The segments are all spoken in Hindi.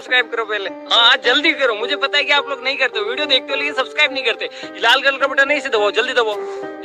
सब्सक्राइब करो पहले। हाँ जल्दी करो, मुझे पता है कि आप लोग नहीं करते, वीडियो देखते हो लेकिन सब्सक्राइब नहीं करते। लाल कलर का बटन नहीं से दबाओ, जल्दी दबाओ,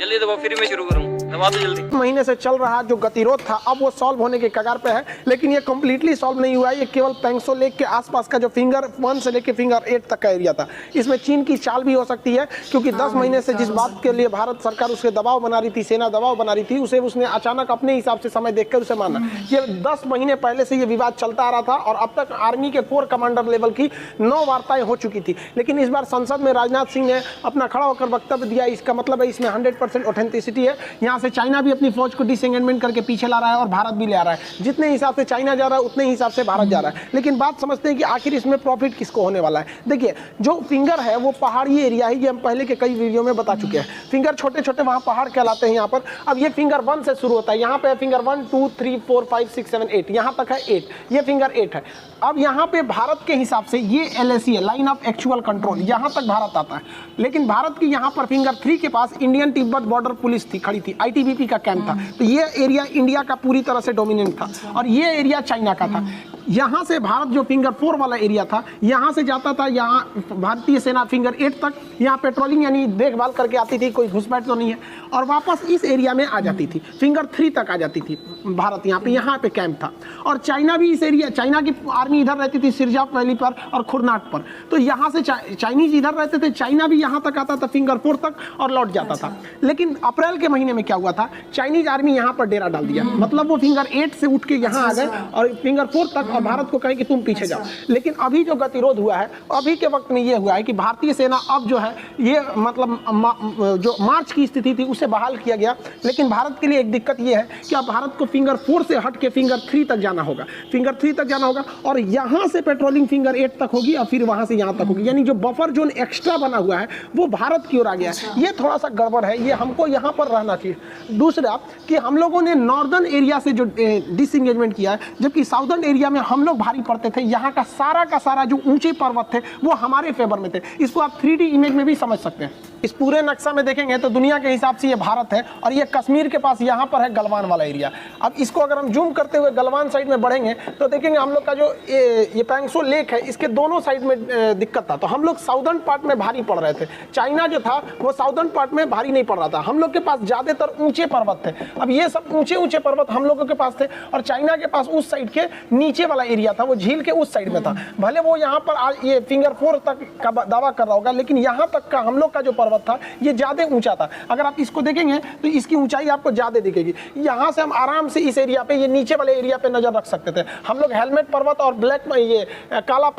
जल्दी दबाओ, फिर मैं शुरू करूँ, दबा दो जल्दी। महीने से चल रहा जो गतिरोध था अब वो सॉल्व होने के कगार पे है, लेकिन ये कम्प्लीटली सॉल्व नहीं हुआ है। ये केवल पेंगसो लेक के आसपास का जो फिंगर 1 से लेके फिंगर 8 तक का एरिया था। इसमें चीन की चाल भी हो सकती है, क्योंकि 10 महीने से जिस बात के लिए भारत सरकार उसके दबाव बना रही थी, सेना दबाव बना रही थी, उसे उसने अचानक अपने हिसाब से समय देखकर उसे माना। ये 10 महीने पहले से ये विवाद चलता आ रहा था और अब तक आर्मी के कोर कमांडर लेवल की 9 वार्ताएं हो चुकी थी, लेकिन इस बार संसद में राजनाथ सिंह ने अपना खड़ा होकर वक्तव्य दिया। इसका मतलब है इसमें 100% ऑथेंटिसिटी है। यहाँ से चाइना भी अपनी फौज को डिसएंगेजमेंट करके पीछे ला रहा है और भारत भी ले आ रहा है। जितने हिसाब से चाइना जा रहा है उतने हिसाब से भारत जा रहा है। लेकिन बात समझते हैं कि आखिर इसमें प्रॉफिट किसको होने वाला है। देखिए, जो फिंगर है वो पहाड़ी एरिया है, ये हम पहले के कई वीडियो में बता चुके हैं। फिंगर छोटे छोटे वहाँ पहाड़ कहलाते हैं यहाँ पर। अब ये फिंगर 1 से शुरू होता है, यहाँ पे फिंगर 1 2 3 4 5 6 7 8, यहाँ तक है 8, ये फिंगर 8 है। अब यहाँ पे भारत के हिसाब से ये LAC है, लाइन ऑफ एक्चुअल कंट्रोल, यहाँ तक भारत आता है। लेकिन भारत की यहाँ पर फिंगर 3 के पास इंडियन तिब्बत बॉर्डर पुलिस थी, खड़ी थी, ITBP का कैंप था। तो ये एरिया इंडिया का पूरी तरह से डोमिनेंट था और ये एरिया चाइना का था। यहाँ से भारत जो फिंगर 4 वाला एरिया था, यहाँ से जाता था यहाँ भारतीय सेना फिंगर 8 तक, यहाँ पेट्रोलिंग यानी देखभाल करके आती थी, कोई घुसपैठ तो नहीं है, और वापस इस एरिया में आ जाती थी। फिंगर 3 तक आ जाती थी भारत, यहाँ पे कैंप था। और चाइना भी इस एरिया, चाइना की आर्मी इधर रहती थी सिरजाप वैली पर और खुरनाट पर। तो यहाँ से चाइनीज इधर रहते थे, चाइना भी यहाँ तक आता था फिंगर 4 तक और लौट जाता था। लेकिन अप्रैल के महीने में क्या हुआ था, चाइनीज आर्मी यहाँ पर डेरा डाल दिया। मतलब वो फिंगर 8 से उठ के यहाँ आ गए और फिंगर 4 तक, और भारत को कहे कि तुम पीछे जाओ। लेकिन अभी जो गतिरोध हुआ है, अभी के वक्त में ये हुआ है कि भारतीय सेना अब जो है ये मतलब जो मार्च की स्थिति थी उसे बहाल किया गया। लेकिन भारत के लिए एक दिक्कत ये है कि अब भारत को फिंगर 4 से हट के फिंगर 3 तक जाना होगा, फिंगर 3 तक जाना होगा और यहाँ से पेट्रोलिंग फिंगर 8 तक होगी और फिर वहाँ से यहाँ तक होगी। यानी जो बफर जोन एक्स्ट्रा बना हुआ है वो भारत की ओर आ गया है। ये थोड़ा सा गड़बड़ है, ये हमको यहाँ पर रहना चाहिए। दूसरा कि हम लोगों ने नॉर्दर्न एरिया से जो डिसएंगेजमेंट किया है, जबकि साउदर्न एरिया में हम लोग भारी पड़ते थे। यहाँ का सारा जो ऊंचे पर्वत थे वो हमारे फेवर में थे। इसको आप 3D इमेज में भी समझ सकते हैं। इस पूरे नक्शा में देखेंगे तो दुनिया के हिसाब से ये भारत है और ये कश्मीर के पास यहाँ पर है गलवान वाला एरिया। अब इसको अगर हम जूम करते हुए गलवान साइड में बढ़ेंगे तो देखेंगे हम लोग का जो ये पेंगसो लेक है, इसके दोनों साइड में दिक्कत था। तो हम लोग साउदर्न पार्ट में भारी पड़ रहे थे, चाइना जो था वो साउदर्न पार्ट में भारी नहीं पड़ रहा था। हम लोग के पास ज्यादातर ऊंचे पर्वत थे। अब ये सब ऊंचे पर्वत हम लोगों के पास थे और चाइना के पास उस साइड के नीचे वाला एरिया था, वो झील के उस साइड में था। भले वो यहाँ पर ये फिंगर 4 तक का दावा कर रहा होगा, लेकिन यहाँ तक का हम लोग का जो पर्वत था ये ज्यादा ऊंचा था। अगर आप इसको देखेंगे तो इसकी ऊंचाई आपको ज्यादा दिखेगी। यहाँ से हम आराम से इस एरिया पे, ये नीचे वाले एरिया पे नजर रख सकते थे। हम लोग हेलमेट पर्वत और ब्लैक ये काला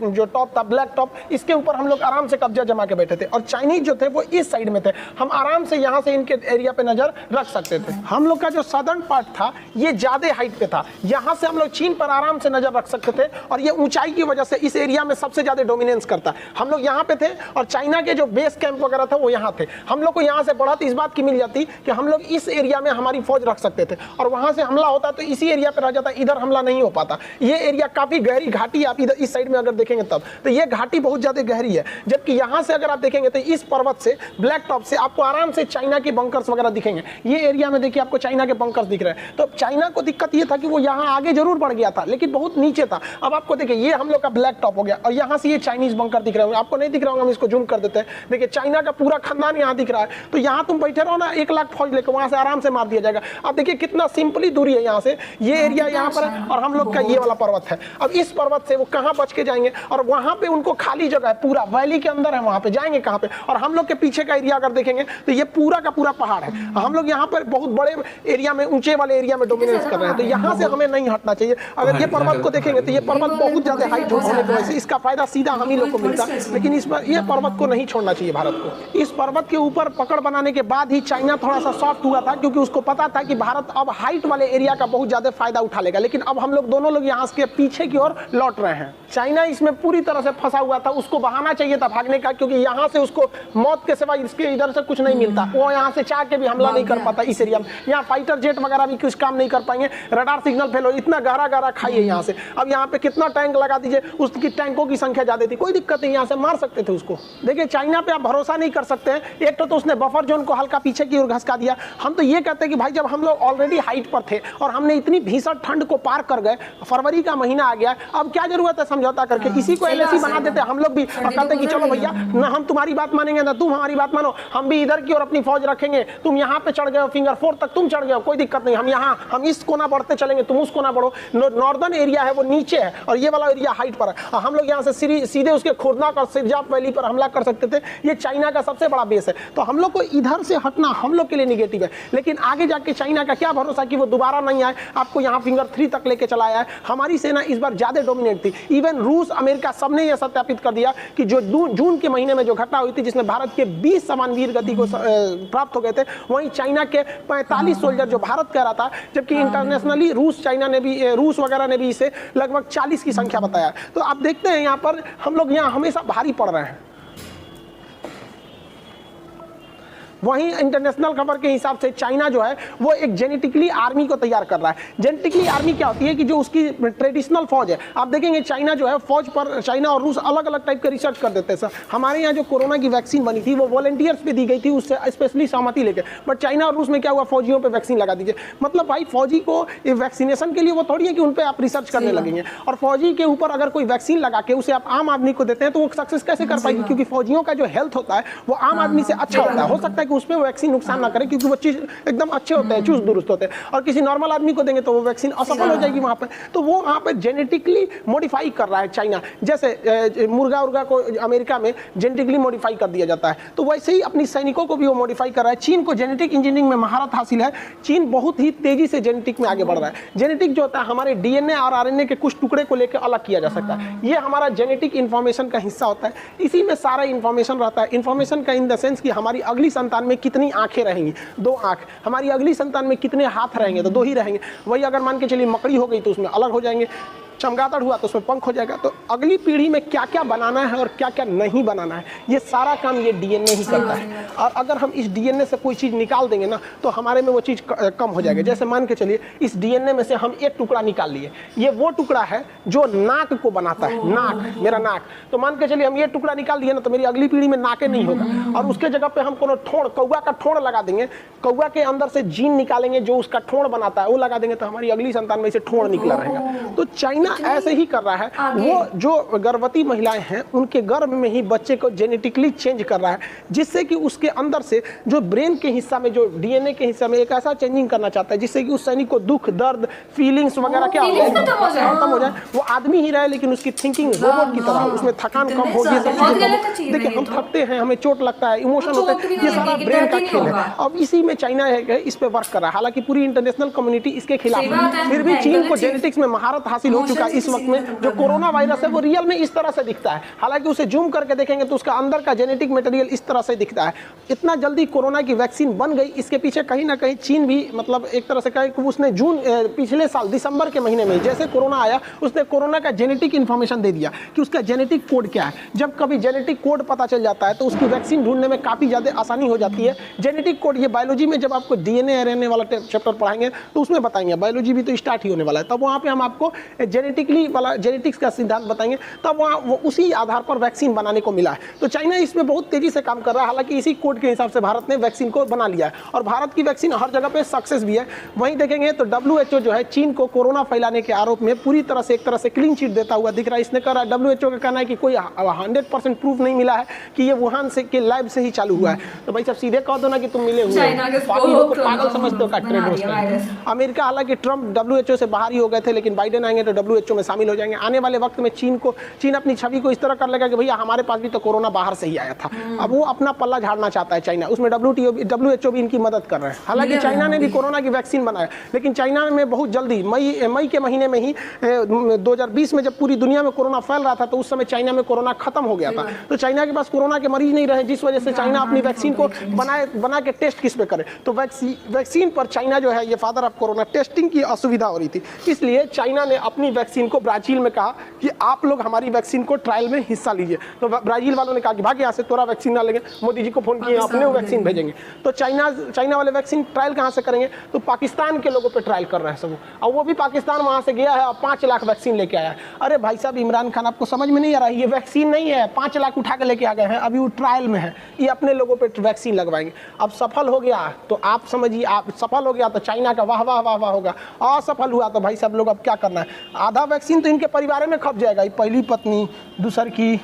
जो टॉप था, ब्लैक टॉप, इसके ऊपर हम लोग आराम से कब्जा जमा के बैठे थे और चाइनीज जो थे वो इस साइड में थे। हम आराम से यहाँ से इनके एरिया पे नजर रख सकते थे। हम लोग का जो सदर्न पार्ट था ये ज्यादा हाइट पे था, यहाँ से हम लोग चीन पर आराम से नजर रख सकते थे और ये ऊंचाई की वजह से इस एरिया में सबसे ज्यादा डोमिनेंस करता। हम लोग यहाँ पे थे और चाइना के जो बेस कैंप वगैरह था वो यहाँ थे। हम लोग को यहाँ से बढ़त इस बात की मिल जाती कि हम लोग इस एरिया में हमारी फौज रख सकते थे और वहां से हमला होता तो इसी एरिया पे रह जाता, इधर हमला नहीं हो पाता। ये एरिया काफी गहरी घाटी, आप इधर इस साइड में अगर देखेंगे तब तो ये घाटी बहुत ज्यादा गहरी है। जबकि यहाँ से अगर आप देखेंगे तो इस पर्वत से, ब्लैक टॉप से आपको आराम से चाइना के बंकर्स वगैरह दिखेंगे। ये एरिया में देखिए आपको चाइना के बंकर्स दिख रहे हैं। तो चाइना को दिक्कत ये था कि वो यहाँ आगे जरूर बढ़ गया था लेकिन बहुत नीचे था। अब आपको देखिए ये हम लोग का ब्लैक टॉप हो गया और यहाँ से ये चाइनीज बंकर दिख रहे होंगे, आपको नहीं दिख रहा होगा, हम इसको जूम कर देते हैं। देखिए चाइना का पूरा खानदान यहाँ दिख रहा है। तो यहाँ तुम बैठे रहो ना, 1 लाख फौज लेकर वहां से आराम से मार दिया जाएगा। अब देखिए कितना सिंपली दूरी है यहाँ से, ये एरिया यहाँ पर है और हम लोग का ये वाला पर्वत है। अब इस पर्वत से वो कहाँ बच के जाएंगे और वहां पे उनको खाली जगह है, पूरा वैली के अंदर है, वहां पे जाएंगे कहाँ पे। और हम लोग के पीछे का एरिया अगर देखेंगे तो ये पूरा का पूरा पहाड़ है। हम लोग यहाँ पर बहुत बड़े एरिया में, ऊंचे वाले एरिया में डोमिनेंस कर रहे हैं। तो यहाँ से हमें नहीं हटना चाहिए। अगर ये पर्वत को देखेंगे तो ये पर्वत बहुत ज्यादा हाइट होने की वजह से इसका फायदा सीधा हम ही लोग को मिलता, लेकिन इस पर ये पर्वत को नहीं छोड़ना चाहिए भारत को। इस पर्वत के ऊपर पकड़ बनाने के बाद ही चाइना थोड़ा सा सॉफ्ट हुआ था, क्योंकि उसको पता था कि भारत अब हाइट वाले एरिया का बहुत ज्यादा फायदा उठा लेगा। लेकिन अब हम लोग दोनों लोग यहाँ के पीछे की ओर लौट रहे हैं। चाइना इसमें पूरी तरह से फंसा हुआ था, उसको बहाना चाहिए था भागने का, क्योंकि यहाँ से उसको मौत के सिवा इसके इधर से कुछ नहीं मिलता। वो यहाँ से चाह के भी हमला नहीं कर पाता इस एरिया में। यहाँ फाइटर जेट वगैरह भी कुछ काम नहीं कर पाएंगे, रडार सिग्नल फेल हो, इतना गहरा खाई है यहाँ से। अब यहाँ पे कितना टैंक लगा दीजिए, उसकी टैंकों की संख्या ज्यादा थी, कोई दिक्कत नहीं, यहाँ से मार सकते थे उसको। देखिए चाइना पे आप भरोसा नहीं कर सकते हैं। एक तो उसने बफर जोन को हल्का पीछे की ओर घसका दिया। हम तो ये कहते हैं कि भाई जब हम लोग ऑलरेडी हाइट पर थे और हमने इतनी भीषण ठंड को पार कर गए, फरवरी का महीना आ गया, अब क्या जरूरत है समझौता करके इसी को एलएसी बना देते हम लोग भी, और कहते कि चलो भैया ना हम तुम्हारी बात मानेंगे ना तुम हमारी बात मानो, हम भी इधर की और अपनी फौज रखेंगे, तुम यहाँ पे चढ़ गए हो फिंगर 4 तक तुम चढ़ गए हो, कोई दिक्कत नहीं, हम इस कोना बढ़ते चलेंगे, तुम उस कोना बढ़ो। नॉर्दर्न एरिया है वो नीचे है और ये वाला एरिया हाइट पर है, हम लोग यहाँ से सीधे उसके खुरनाक और सिरजाप वैली पर हमला कर सकते थे। ये चाइना का सबसे बड़ा बेस है, तो हम लोग को इधर से हटना हम लोग के लिए निगेटिव है। लेकिन आगे जाके चाइना का क्या भरोसा कि वो दोबारा नहीं आए, आपको यहाँ फिंगर 3 तक लेके चला आया है। हमारी सेना इस बार ज्यादा डोमिनेट थी, इवन रूस अमेरिका सबने यह सत्यापित कर दिया कि जो जून के महीने में जो घटना हुई थी जिसमें भारत के 20 समान वीर गति को प्राप्त हो गए थे, वहीं चाइना के 45 सोल्जर जो भारत कह रहा था, जबकि इंटरनेशनली रूस वगैरह ने भी इसे लगभग 40 की संख्या बताया। तो आप देखते हैं यहाँ पर हम लोग यहाँ हमेशा भारी पड़ रहे हैं। वहीं इंटरनेशनल खबर के हिसाब से चाइना जो है वो एक जेनेटिकली आर्मी को तैयार कर रहा है। जेनेटिकली आर्मी क्या होती है कि जो उसकी ट्रेडिशनल फौज है, आप देखेंगे चाइना जो है फौज पर चाइना और रूस अलग अलग टाइप के रिसर्च कर देते हैं। सर हमारे यहाँ जो कोरोना की वैक्सीन बनी थी वो वॉलंटियर्स पे दी गई थी, उससे स्पेशली सहमति लेके, बट चाइना और रूस में क्या हुआ, फौजियों पर वैक्सीन लगा दीजिए। मतलब भाई फौजी को वैक्सीनेशन के लिए वो थोड़ी है कि उन पर आप रिसर्च करने लगेंगे, और फौजी के ऊपर अगर कोई वैक्सीन लगा के उसे आप आम आदमी को देते हैं तो वो सक्सेस कैसे कर पाएगी, क्योंकि फौजियों का जो हेल्थ होता है वो आम आदमी से अच्छा होता है। हो सकता है कि उसमें वैक्सीन नुकसान ना करे क्योंकि वो चीज एकदम अच्छे होते हैं, चुस्त दुरुस्त होते हैं, और किसी नॉर्मल आदमी को देंगे तो वो वैक्सीन असफल हो जाएगी वहां पे। तो वो वहां पे जेनेटिकली मॉडिफाई कर रहा है चाइना, जैसे मुर्गा उर्गा को अमेरिका में जेनेटिकली मॉडिफाई कर दिया जाता है, तो वैसे ही अपनी सैनिकों को भी वो मॉडिफाई कर रहा है। चीन को जेनेटिक इंजीनियरिंग में महारत हासिल है, चीन बहुत ही तेजी से जेनेटिक में आगे बढ़ रहा है। जेनेटिक जो होता है हमारे डीएनए और आरएनए के कुछ टुकड़े को लेकर अलग किया जा सकता है, ये हमारा जेनेटिक इंफॉर्मेशन का हिस्सा होता है, इसी में सारा इंफॉर्मेशन रहता है। इंफॉर्मेशन का इन द सेंस कि हमारी अगली संतान में कितनी आंखें रहेंगी, 2 आंख, हमारी अगली संतान में कितने हाथ रहेंगे, तो 2 ही रहेंगे। वही अगर मान के चलिए मकड़ी हो गई तो उसमें अलग हो जाएंगे, चमगादड़ हुआ तो उसमें पंख हो जाएगा। तो अगली पीढ़ी में क्या क्या बनाना है और क्या क्या नहीं बनाना है, ये सारा काम ये डीएनए ही करता है। और अगर हम इस डीएनए से कोई चीज़ निकाल देंगे ना तो हमारे में वो चीज़ कम हो जाएगी। जैसे मान के चलिए इस डीएनए में से हम एक टुकड़ा निकाल लिए, ये वो टुकड़ा है जो नाक को बनाता है, नाक, मेरा नाक, तो मान के चलिए हम ये टुकड़ा निकाल दिए ना तो मेरी अगली पीढ़ी में नाके नहीं होगा, और उसके जगह पे हम कोनो ठोड़, कौवा का ठोड़ लगा देंगे, कौवा के अंदर से जीन निकालेंगे जो उसका ठोड़ बनाता है वो लगा देंगे, तो हमारी अगली संतान में से ठोड़ निकला रहेगा। तो चाइना ऐसे ही कर रहा है, वो जो गर्भवती महिलाएं हैं उनके गर्भ में ही बच्चे को जेनेटिकली चेंज कर रहा है, जिससे कि उसके अंदर से जो ब्रेन के हिस्सा में, जो डीएनए के हिस्सा में एक ऐसा चेंजिंग करना चाहता है जिससे कि उस सैनिक को दुख, दर्द, फीलिंग्स वगैरह क्या हो खत्म हो जाए, वो आदमी ही रहे लेकिन उसकी थिंकिंग रोबोट की तरह, उसमें थकान कम होगी, सब चीजें। देखिए हम थकते हैं, हमें चोट लगता है, इमोशन होता है, ये सारा ब्रेन का खेल है। अब इसी में चाइना है इस पे वर्क कर रहा है, हालांकि पूरी इंटरनेशनल कम्युनिटी इसके खिलाफ है, फिर भी चीन को जेनेटिक्स में महारत हासिल हो चुका है। इस वक्त में जो कोरोना वायरस है वो रियल में इस तरह से दिखता है, हालांकि उसे जूम करके देखेंगे तो उसका अंदर का जेनेटिक मटेरियल इस तरह से दिखता है। इतना जल्दी कोरोना की वैक्सीन बन गई, इसके पीछे कहीं ना कहीं चीन भी, मतलब एक तरह से कहे कि उसने पिछले साल दिसंबर के महीने में जैसे कोरोना आया उसने कोरोना का जेनेटिक इन्फॉर्मेशन दे दिया कि उसका जेनेटिक कोड क्या है। जब कभी जेनेटिक कोड पता चल जाता है तो उसकी वैक्सीन ढूंढने में काफी ज्यादा आसानी हो जाती है। जेनेटिक कोड, ये बायोलॉजी में जब आपको डीएनए आरएनए वाला चैप्टर पढ़ाएंगे तो उसमें बताएंगे, बायोलॉजी भी तो स्टार्ट ही होने वाला है, तब वहाँ पे हम आपको जेनेटिकली वाला जेनेटिक्स का सिद्धांत बताएंगे, तब वहाँ वो उसी आधार पर वैक्सीन बनाने को मिला है। तो चाइना इसमें बहुत तेजी से काम कर रहा है, हालांकि इसी कोड के हिसाब से भारत ने वैक्सीन को बना लिया है और भारत की वैक्सीन हर जगह पे सक्सेस भी है। वहीं देखेंगे तो WHO जो है चीन को कोरोना फैलाने के आरोप में पूरी तरह से एक तरह से क्लीन चिट देता हुआ दिख रहा है। इसने कहा, WHO का कहना है कि कोई 100% प्रूफ नहीं मिला है कि ये वुहान से के लैब से ही चालू हुआ है। तो भाई सब सीधे कह दो ना कि तुम मिले हुए हो, पागल समझते हो का ट्रेड। अमेरिका हालांकि ट्रम्प WHO से बाहर ही हो गए थे, लेकिन बाइडेन आएंगे तो WHO में शामिल हो जाएंगे। आने वाले वक्त में चीन अपनी छवि को इस तरह कर लेगा कि भैया हमारे पास भी तो कोरोना बाहर से ही आया था। अब वो अपना पल्ला झाड़ना चाहता है चाइना, उसमें WHO भी इनकी मदद कर रहे हैं। हालांकि चाइना ने भी कोरोना की वैक्सीन बनाया, लेकिन चाइना में बहुत जल्दी मई के महीने में ही 2020 में जब पूरी दुनिया में कोरोना फैल रहा था तो उस समय चाइना में कोरोना खत्म हो गया था। तो चाइना के पास कोरोना के मरीज नहीं रहे, जिस वजह से चाइना अपनी वैक्सीन को बना के टेस्ट किस पे करे, तो वैक्सीन पर चाइना जो है ये फादर ऑफ कोरोना, टेस्टिंग की असुविधा हो रही थी। इसलिए चाइना ने अपनी वैक्सीन को ब्राजील में कहा कि आप लोग हमारी वैक्सीन को ट्रायल में हिस्सा लीजिए। तो ब्राजील वालों ने कहा कि भाग यहाँ से, तोरा वैक्सीन ना लेंगे। मोदी जी को फोन किए, अपने वैक्सीन भेजेंगे। तो चाइना वाले वैक्सीन ट्रायल कहाँ से करेंगे, तो पाकिस्तान के लोगों पे ट्रायल कर रहे हैं सब, और वो भी पाकिस्तान वहाँ से गया है और 5 लाख वैक्सीन लेके आया है। अरे भाई साहब इमरान खान, आपको समझ में नहीं आ रहा है, ये वैक्सीन नहीं है, 5 लाख उठा के लेके आ गए हैं, अभी वो ट्रायल में है, ये अपने लोगों पे वैक्सीन लगवाएंगे। अब सफल हो गया तो आप समझिए, आप सफल हो गया तो चाइना का वाह वाह वाह वाह होगा, असफल हुआ तो भाई सब लोग अब क्या करना है, आधा वैक्सीन तो इनके परिवार में खप जाएगा। पहली पत्नी, दूसर की,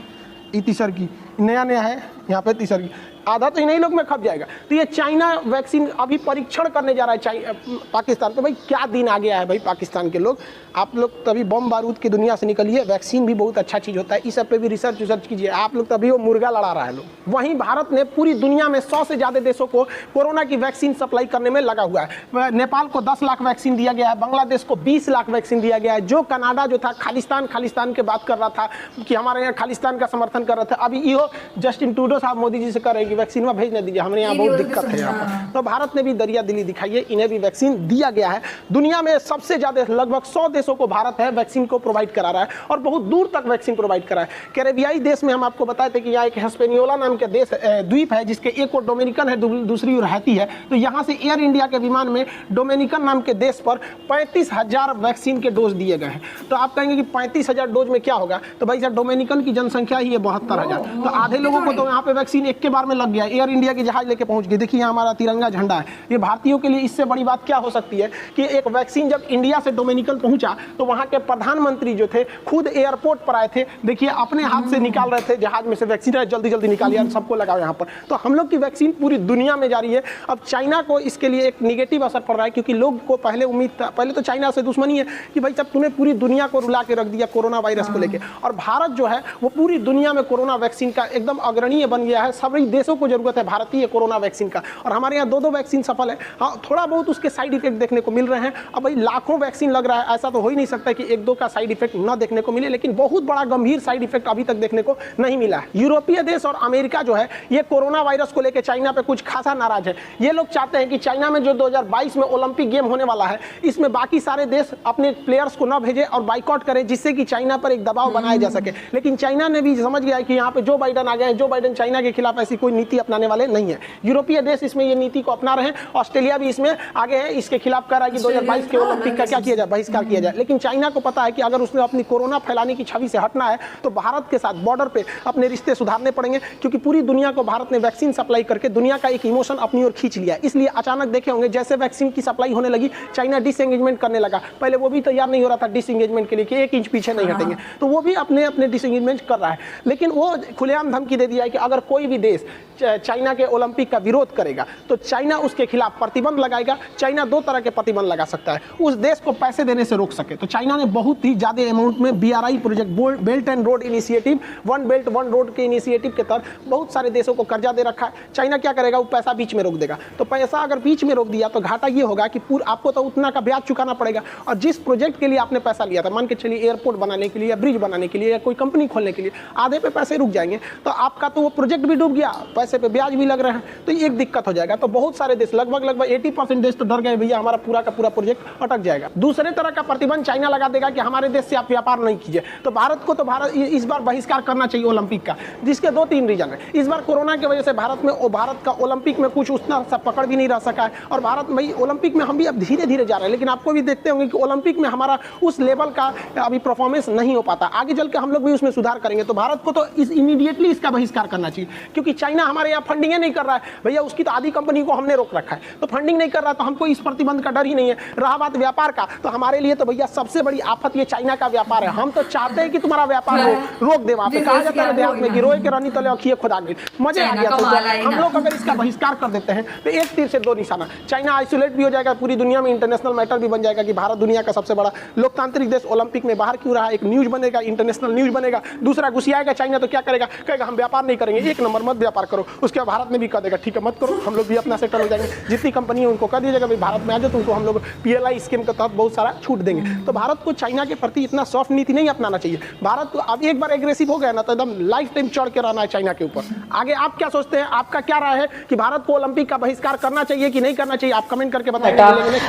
तीसर की, नया है यहाँ पे तीसर की, आधा तो इन्हीं लोग में खप जाएगा। तो ये चाइना वैक्सीन अभी परीक्षण करने जा रहा है पाकिस्तान। तो भाई क्या दिन आ गया है भाई पाकिस्तान के लोग, आप लोग तभी बम बारूद की दुनिया से निकलिए। वैक्सीन भी बहुत अच्छा चीज़ होता है, इस सब पे भी रिसर्च कीजिए। आप लोग तभी वो मुर्गा लड़ा रहा है लोग। वहीं भारत ने पूरी दुनिया में 100 से ज़्यादा देशों को कोरोना की वैक्सीन सप्लाई करने में लगा हुआ है। नेपाल को 10 लाख वैक्सीन दिया गया है, बांग्लादेश को 20 लाख वैक्सीन दिया गया है। जो कनाडा जो था खालिस्तान के बात कर रहा था कि हमारे यहाँ खालिस्तान का समर्थन कर रहा था, अभी यो जस्टिन ट्रूडो साहब मोदी जी से कर रहे हैं कि वैक्सीन में भेज न दीजिए, हमारे यहाँ बहुत दिक्कत है यहाँ पर। तो भारत ने भी दरिया दिली दिखाई है, इन्हें भी वैक्सीन दिया गया है। दुनिया में सबसे ज़्यादा लगभग 100 देशों को भारत है वैक्सीन को प्रोवाइड करा रहा है और बहुत दूर तक वैक्सीन प्रोवाइड करा है। कैरेबियाई देश में हम आपको बताए थे कि यहाँ एक हिस्पेनियोला नाम के देश द्वीप है, जिसके एक और डोमिनिकन है, दूसरी ओर हैती है। तो यहाँ से एयर इंडिया के विमान में डोमिनिकन नाम के देश पर 35,000 वैक्सीन के डोज दिए गए हैं। तो आप कहेंगे कि 35,000 डोज में क्या होगा, तो भाई साहब डोमिनिकन की जनसंख्या ही है 72,000। तो आधे लोगों को तो यहाँ पे वैक्सीन एक के बार में लग गया। एयर इंडिया की जहाज लेके पहुंच गई। देखिए हमारा तिरंगा झंडा है, ये भारतीयों के लिए इससे बड़ी बात क्या हो सकती है कि एक वैक्सीन जब इंडिया से डोमिनिकन पहुंचा तो वहां के प्रधानमंत्री जो थे खुद एयरपोर्ट पर आए थे। देखिए अपने हाथ से निकाल रहे थे जहाज में से वैक्सीन, जल्दी जल्दी निकालिए और सबको लगाओ यहाँ पर। तो हम लोग की वैक्सीन पूरी दुनिया में जारी है। अब चाइना को इसके लिए एक निगेटिव असर पड़ रहा है, क्योंकि लोग को पहले उम्मीद था, पहले तो चाइना से दुश्मनी है कि भाई जब तूने पूरी दुनिया को रुला के रख दिया कोरोना वायरस को लेकर, और भारत जो है वो पूरी दुनिया में कोरोना वैक्सीन का एकदम अग्रणीय बन गया है। सभी देशों को जरूरत है भारतीय कोरोना वैक्सीन का, और हमारे यहाँ 2 वैक्सीन सफल है। हाँ थोड़ा बहुत उसके साइड इफेक्ट देखने को मिल रहे हैं। अब भाई लाखों वैक्सीन लग रहा है, ऐसा तो हो ही नहीं सकता कि 1-2 का साइड इफेक्ट न देखने को मिले, लेकिन बहुत बड़ा गंभीर साइड इफेक्ट अभी तक देखने को नहीं मिला है। यूरोपीय देश और अमेरिका जो है ये कोरोना वायरस को लेकर चाइना पे कुछ खासा नाराज है। ये लोग चाहते हैं कि चाइना में जो 2022 में ओलंपिक गेम होने वाला है, इसमें बाकी सारे देश अपने प्लेयर्स को न भेजे और बाइकआउट करें, जिससे कि चाइना पर एक दबाव बनाया जा सके। लेकिन चाइना ने भी समझ गया है कि यहाँ पे जो बाइडेन आ गए हैं, जो बाइडेन चाइना के खिलाफ ऐसी कोई नीति अपनाने वाले नहीं है। यूरोपीय देश इसमें ये नीति को अपना रहे हैं, ऑस्ट्रेलिया भी इसमें आगे है, इसके खिलाफ कह रहा है कि 2022 के ओलंपिक का क्या किया जाए, बहिष्कार किया जाए। लेकिन चाइना को पता है कि अगर उसने अपनी कोरोना फैलाने की छवि से हटना है तो भारत के साथ बॉर्डर पे अपने रिश्ते सुधारने पड़ेंगे, क्योंकि पूरी दुनिया को भारत ने वैक्सीन सप्लाई करके दुनिया का एक इमोशन अपनी ओर खींच लिया है। इसलिए अचानक देखे होंगे जैसे वैक्सीन की सप्लाई होने लगी, चाइना डिसएंगेजमेंट करने लगा। पहले वो भी तैयार नहीं हो रहा था डिसएंगेजमेंट के लिए कि 1 इंच पीछे नहीं हटेंगे, तो वो भी अपने डिसएंगेजमेंट कर रहा है। लेकिन वो खुलेआम धमकी दे दिया है कि अगर कोई भी देश चाइना के ओलंपिक का विरोध करेगा तो चाइना उसके खिलाफ प्रतिबंध लगाएगा। चाइना 2 तरह के प्रतिबंध लगा सकता है, उस देश को पैसे देने से रोक सके। तो चाइना ने बहुत ही ज्यादा अमाउंट में BRI project, belt and road initiative, 1 belt 1 road के इनिशिएटिव के तहत बहुत सारे देशों को कर्जा दे रखा है। चाइना क्या करेगा, वो पैसा बीच में रोक देगा। तो पैसा अगर बीच में रोक दिया तो घाटा ये होगा कि आपको तो उतना का ब्याज चुकाना पड़ेगा, और जिस प्रोजेक्ट के लिए आपने पैसा लिया था, मान के चलिए एयरपोर्ट बनाने के लिए या ब्रिज बनाने के लिए या कोई कंपनी खोलने के लिए, आधे पे पैसे रुक जाएंगे तो आपका तो वो प्रोजेक्ट भी डूब गया, पैसे पे ब्याज भी लग रहे हैं, तो एक दिक्कत हो जाएगा। तो बहुत सारे देश लगभग 80% देश तो डर गए भैया हमारा पूरा का पूरा प्रोजेक्ट अटक जाएगा। दूसरे तरह का प्रतिबंध चाइना लगा देगा कि हमारे देश से आप व्यापार नहीं कीजिए। तो भारत को तो इस बार बहिष्कार करना चाहिए ओलंपिक का, जिसके 2-3 रीजन है। इस बार कोरोना की वजह से भारत का ओलंपिक में कुछ उतना सा पकड़ भी नहीं रह सका है, और भारत में ओलंपिक में हम भी अब धीरे धीरे जा रहे हैं। लेकिन आपको भी देखते होंगे कि ओलंपिक में हमारा उस लेवल का अभी परफॉर्मेंस नहीं हो पाता। आगे चल के हम लोग भी उसमें सुधार करेंगे। तो भारत को तो इमीडिएटली इसका बहिष्कार करना चाहिए, क्योंकि चाइना हमारे यहाँ फंडिंग नहीं कर रहा है भैया, उसकी तो आधी कंपनी को हमने रोक रखा है, तो फंडिंग नहीं कर रहा, तो हमको इस प्रतिबंध का डर ही नहीं है। रहा बात व्यापार का, तो हमारे लिए तो भैया सबसे बड़ी आफत ये चाइना का व्यापार है। हम तो चाहते हैं कि तुम्हारा व्यापार रोक दे। वहां पे कहा जाता है देहात में कि रोए के रानी तले अखिए खुदा गई, मजे आ गया। तो हम लोग अगर इसका बहिष्कार कर देते हैं तो एक तीर से 2 निशाना, चाइना आइसोलेट भी हो जाएगा, पूरी दुनिया में इंटरनेशनल मैटर भी बन जाएगा कि भारत दुनिया का सबसे बड़ा लोकतांत्रिक देश ओलंपिक में बाहर क्यों रहा, एक न्यूज बनेगा, इंटरनेशनल न्यूज बनेगा। दूसरा घुसियाएगा चाइना तो क्या करेगा, कहेगा हम व्यापार नहीं करेंगे, 1 नंबर मत व्यापार करो। उसके बाद भारत में भी कह देगा ठीक है मत करो, हम लोग भी अपना सेटल हो जाएंगे। जितनी कंपनी है उनको कह दीजिएगा भाई भारत में आ जाओ, तुमको हम लोग PLI स्कीम के तहत बहुत सारा छूट देंगे। तो भारत को चाइना के प्रति इतना सॉफ्ट नीति नहीं अपनाना चाहिए। भारत को अब एक बार एग्रेसिव हो गया ना तो एकदम लाइफ टाइम चढ़ के रहना है चाइना के ऊपर। आगे आप क्या सोचते हैं, आपका क्या राय है कि भारत को ओलंपिक का बहिष्कार करना चाहिए कि नहीं करना चाहिए, आप कमेंट करके बताएं।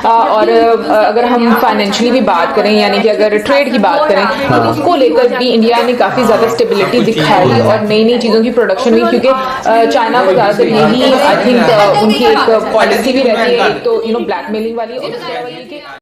और अगर हम फाइनेंशियली भी बात करें, यानी कि अगर ट्रेड की बात करें, तो उसको लेकर भी इंडिया ने काफी ज्यादा स्टेबिलिटी दिखाई और नई नई चीजों की प्रोडक्शन हुई, क्योंकि चाइना को ज्यादातर यही आई थिंक उनकी एक पॉलिसी भी रहती है, एक तो ब्लैकमेलिंग वाली और